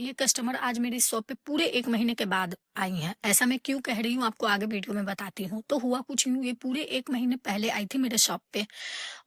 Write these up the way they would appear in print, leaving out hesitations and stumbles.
ये कस्टमर आज मेरी शॉप पे पूरे 1 महीने के बाद आई हैं। ऐसा मैं क्यों कह रही हूँ आपको आगे वीडियो में बताती हूँ। तो हुआ कुछ यूँ, ये पूरे 1 महीने पहले आई थी मेरे शॉप पे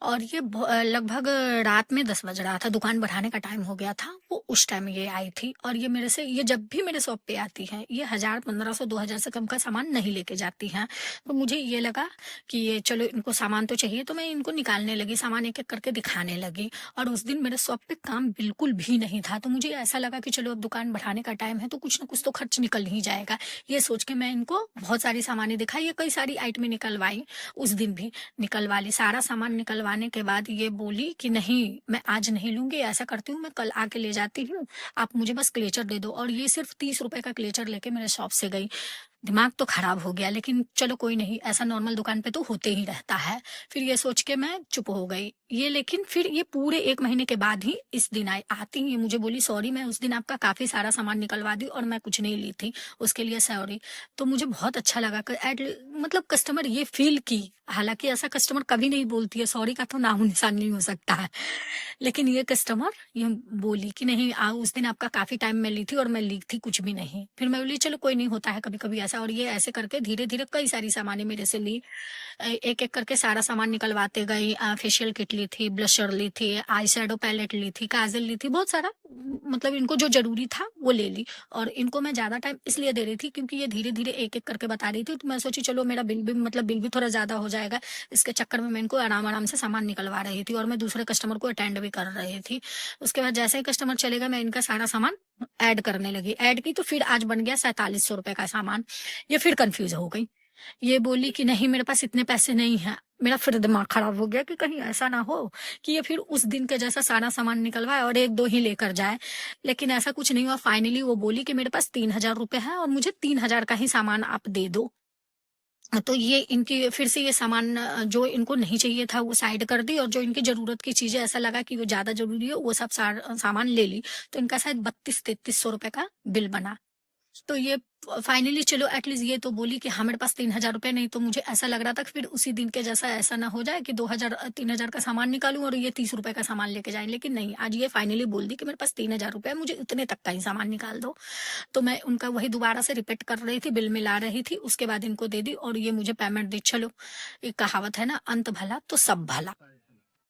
और ये लगभग रात में 10 बज रहा था, दुकान बढ़ाने का टाइम हो गया था। वो उस टाइम ये आई थी और ये मेरे से, ये जब भी मेरे शॉप पे आती हैं, ये 1000, 1500, 2000 से कम का सामान नहीं लेके जाती हैं। तो मुझे ये लगा कि ये चलो इनको सामान तो चाहिए, तो मैं इनको निकालने लगी, सामान एक-एक करके दिखाने लगी। और उस दिन मेरे शॉप पे काम बिल्कुल भी नहीं था, तो मुझे ऐसा लगा कि चलो अब दुकान बढ़ाने का टाइम है तो कुछ ना कुछ तो खर्च निकल ही जाएगा। ये सोच के मैं इनको बहुत सारी सामानें दिखाई, ये कई सारी आइटमें निकलवाई, उस दिन भी निकलवा ली। सारा सामान निकलवाने के बाद ये बोली कि नहीं, मैं आज नहीं लूँगी, ऐसा करती हूँ मैं कल आके ले जाती हूँ, आप मुझे बस क्लेचर दे दो। और ये सिर्फ़ ₹30 का क्लेचर लेके मेरे शॉप से गई। दिमाग तो खराब हो गया, लेकिन चलो कोई नहीं, ऐसा नॉर्मल दुकान पे तो होते ही रहता है। फिर ये सोच के मैं चुप हो गई। ये लेकिन फिर ये पूरे 1 महीने के बाद ही इस दिन आती ये मुझे बोली, सॉरी मैं उस दिन आपका काफ़ी सारा सामान निकलवा दी और मैं कुछ नहीं ली थी, उसके लिए सॉरी। तो मुझे बहुत अच्छा लगा क एट मतलब कस्टमर ये फ़ील की, हालाँकि ऐसा कस्टमर कभी नहीं बोलती है, सॉरी का तो नामो-निशान नहीं हो सकता है। लेकिन ये कस्टमर ये बोली कि नहीं, उस दिन आपका काफ़ी टाइम मैं ली थी और मैं ली थी कुछ भी नहीं। फिर मैं बोली चलो कोई नहीं, होता है कभी-कभी ऐसा। और ये ऐसे करके धीरे-धीरे कई सारी सामानें मेरे से ली। एक-एक करके सारा सामान निकलवाते गई। फेशियल किट ली थी, ब्लशर ली थी, आई शैडो पैलेट ली थी, काजल ली थी, बहुत सारा मतलब इनको जो ज़रूरी था वो ले ली। और इनको मैं ज़्यादा टाइम इसलिए दे रही थी क्योंकि ये धीरे-धीरे एक-एक करके बता रही थी, तो मैं सोची चलो मेरा बिल भी थोड़ा ज़्यादा हो जाएगा। इसके चक्कर में मैं इनको आराम-आराम से सामान निकलवा रही थी और मैं दूसरे कस्टमर को अटेंड भी कर रही थी। उसके बाद जैसे ही कस्टमर चले गए, मैं इनका सारा सामान ऐड करने लगी। ऐड की तो फिर आज बन गया ₹4700 का सामान। ये फिर कन्फ्यूज़ हो गई। ये बोली कि नहीं मेरे पास इतने पैसे नहीं हैं। मेरा फिर दिमाग खराब हो गया कि कहीं ऐसा ना हो कि ये फिर उस दिन के जैसा सारा सामान निकलवाए और 1-2 ही लेकर जाए। लेकिन ऐसा कुछ नहीं हुआ। फाइनली वो बोली कि मेरे पास ₹3000 है और मुझे 3000 का ही सामान आप दे दो। तो ये इनकी फिर से ये सामान जो इनको नहीं चाहिए था वो साइड कर दी और जो इनकी ज़रूरत की चीज़ें ऐसा लगा कि वो ज़्यादा ज़रूरी है, वो सब सामान ले ली। तो इनका शायद 3200-3300 का बिल बना। तो ये फाइनली चलो एटलीस्ट ये तो बोली कि हाँ, मेरे पास ₹3000, नहीं तो मुझे ऐसा लग रहा था कि फिर उसी दिन के जैसा ऐसा ना हो जाए कि 3000 का सामान निकालूँ और ये ₹30 का सामान लेके जाएँ। लेकिन नहीं, आज ये फाइनली बोल दी कि मेरे पास ₹3000 है, मुझे इतने तक का ही सामान निकाल दो। तो मैं उनका वही दोबारा से रिपीट कर रही थी, बिल मिला रही थी, उसके बाद इनको दे दी और ये मुझे पेमेंट दी। चलो, एक कहावत है ना, अंत भला तो सब भला।